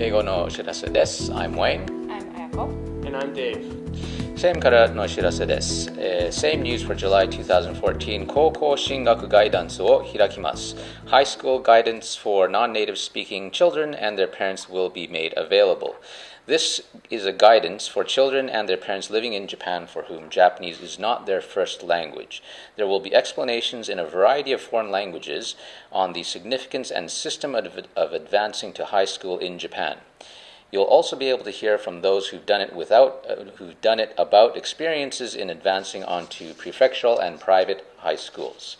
英語のお知らせです。I'm Wayne. I'm Ayako. And I'm Dave. Same からのお知らせです。Same news for July 2014高校進学ガイダンスを開きます。High school guidance for non-native speaking children and their parents will be made available. This is a guidance for children and their parents living in Japan for whom Japanese is not their first language. There will be explanations in a variety of foreign languages on the significance and system of advancing to high school in Japan. You'll also be able to hear from those who've done it about experiences in advancing onto prefectural and private high schools.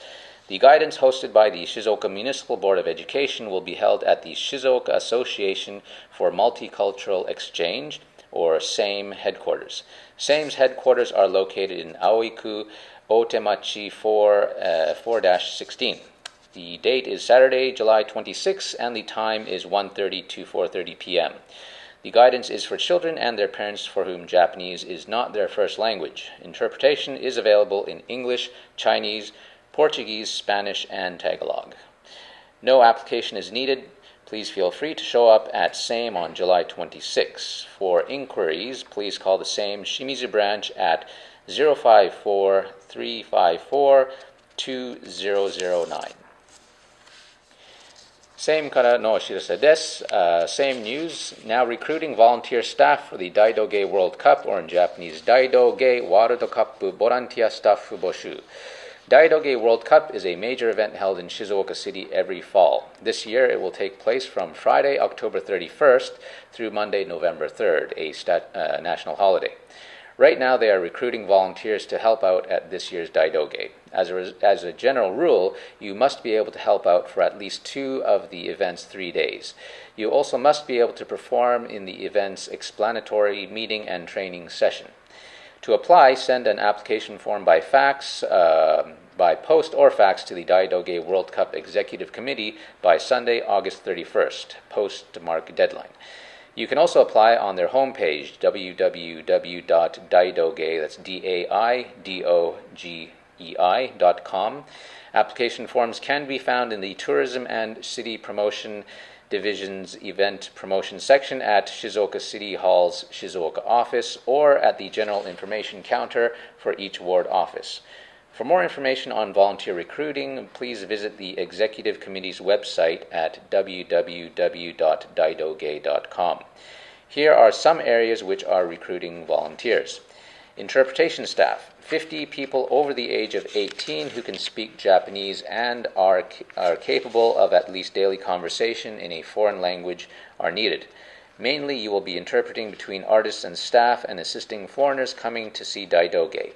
The guidance hosted by the Shizuoka Municipal Board of Education will be held at the Shizuoka Association for Multicultural Exchange, or SAME headquarters. SAME's headquarters are located in Aoi-ku, Otemachi 4-16. The date is Saturday, July 26, and the time is 1:30 to 4:30 p.m. The guidance is for children and their parents for whom Japanese is not their first language. Interpretation is available in English, Chinese, Portuguese, Spanish, and Tagalog. No application is needed. Please feel free to show up at SAME on July 26. For inquiries, please call the SAME Shimizu branch at 054-354-2009. Same からのお知らせです。Same news. Now recruiting volunteer staff for the Daidogei World Cup, or in Japanese, Daidogei Waร์ルドカップボランティアスタッフ募集. Daidogei World Cup is a major event held in Shizuoka City every fall. This year it will take place from Friday, October 31st through Monday, November 3rd, a national holiday. Right now they are recruiting volunteers to help out at this year's Daidogei. As a general rule, you must be able to help out for at least 2 of the event's 3 days. You also must be able to perform in the event's explanatory meeting and training session. To apply, send an application form by fax, by post or fax to the Daidogei World Cup Executive Committee by Sunday, August 31st, post-mark deadline. You can also apply on their homepage, www.daidogei, that's daidogei.com. Application forms can be found in the Tourism and City Promotion Division's Event Promotion section at Shizuoka City Hall's Shizuoka office or at the General Information Counter for each ward office. For more information on volunteer recruiting, please visit the Executive Committee's website at www.daidogei.com. Here are some areas which are recruiting volunteers. Interpretation staff. 50 people over the age of 18 who can speak Japanese and are capable of at least daily conversation in a foreign language are needed. Mainly, you will be interpreting between artists and staff and assisting foreigners coming to see Daidogei.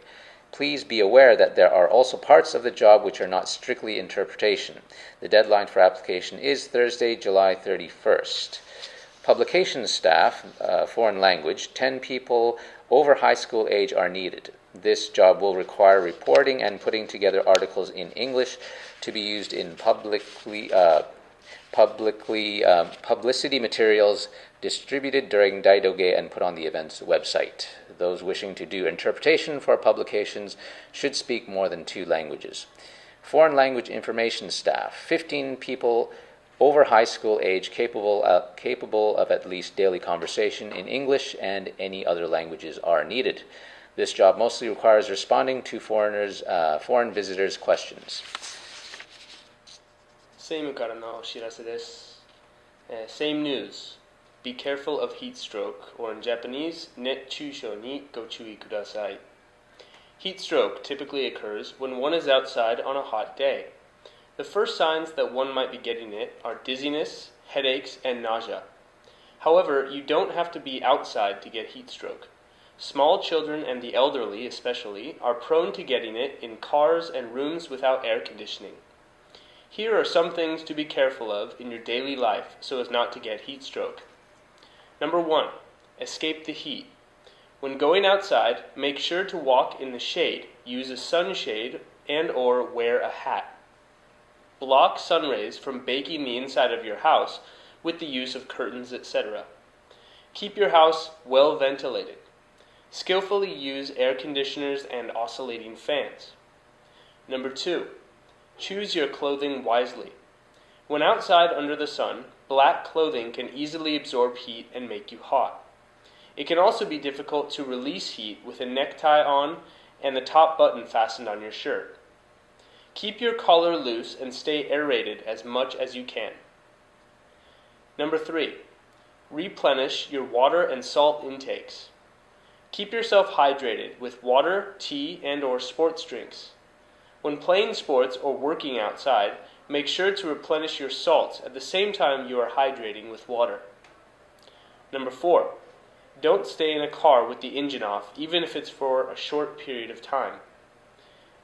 Please be aware that there are also parts of the job which are not strictly interpretation. The deadline for application is Thursday, July 31st. Publication staff, foreign language, 10 people over high school age are needed. This job will require reporting and putting together articles in English to be used in publicity materials distributed during Daidogei and put on the event's website. Those wishing to do interpretation for publications should speak more than 2 languages. Foreign language information staff, 15 people over high school age capable of at least daily conversation in English and any other languages are needed. This job mostly requires responding to foreign visitors' questions. セイムからのお知らせです。Same news. Be careful of heat stroke, or in Japanese, 熱中症にご注意ください. Heat stroke typically occurs when one is outside on a hot day. The first signs that one might be getting it are dizziness, headaches, and nausea. However, you don't have to be outside to get heat stroke. Small children and the elderly, especially, are prone to getting it in cars and rooms without air conditioning. Here are some things to be careful of in your daily life so as not to get heat stroke. Number 1, escape the heat. When going outside, make sure to walk in the shade, use a sunshade, and or wear a hat. Block sun rays from baking the inside of your house with the use of curtains, etc. Keep your house well ventilated. Skillfully use air conditioners and oscillating fans. Number 2, choose your clothing wisely. When outside under the sun, black clothing can easily absorb heat and make you hot. It can also be difficult to release heat with a necktie on and the top button fastened on your shirt. Keep your collar loose and stay aerated as much as you can. Number 3. Replenish your water and salt intakes. Keep yourself hydrated with water, tea, and/or sports drinks. When playing sports or working outside, make sure to replenish your salts at the same time you are hydrating with water. Number 4. Don't stay in a car with the engine off, even if it's for a short period of time.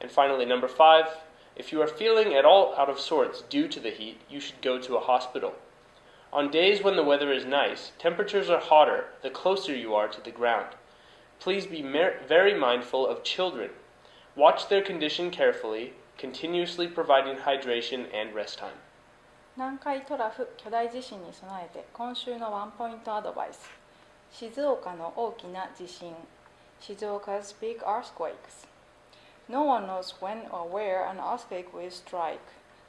And finally, number 5. If you are feeling at all out of sorts due to the heat, you should go to a hospital. On days when the weather is nice, temperatures are hotter the closer you are to the ground. Please be very mindful of children. Watch their condition carefully, continuously providing hydration and rest time. 南海トラフ巨大地震に備えて今週のワンポイントアドバイス。静岡の大きな地震。Shizuoka's big earthquakes. No one knows when or where an earthquake will strike.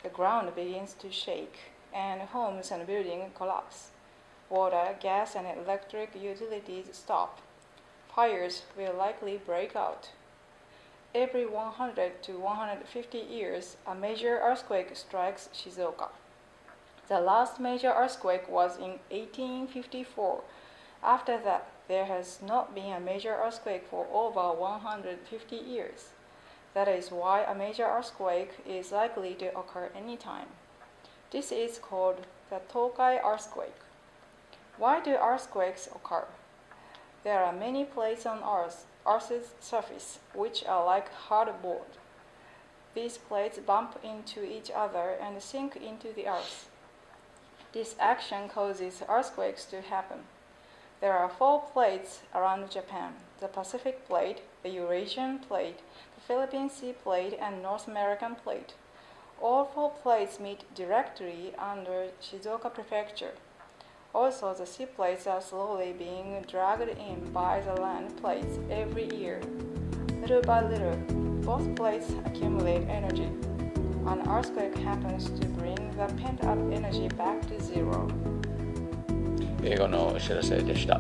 The ground begins to shake, and homes and buildings collapse. Water, gas, and electric utilities stop. Fires will likely break out. Every 100 to 150 years, a major earthquake strikes Shizuoka. The last major earthquake was in 1854. After that, there has not been a major earthquake for over 150 years. That is why a major earthquake is likely to occur anytime. This is called the Daidogei earthquake. Why do earthquakes occur? There are many plates on Earth's surface, which are like hardboard. These plates bump into each other and sink into the earth. This action causes earthquakes to happen. There are 4 plates around Japan: the Pacific Plate, the Eurasian Plate, the Philippine Sea Plate, and North American Plate. All 4 plates meet directly under Shizuoka Prefecture. Also, the sea plates are slowly being dragged in by the land plates every year. Little by little, both plates accumulate energy. An earthquake happens to bring the pent-up energy back to zero. 英語のお知らせでした。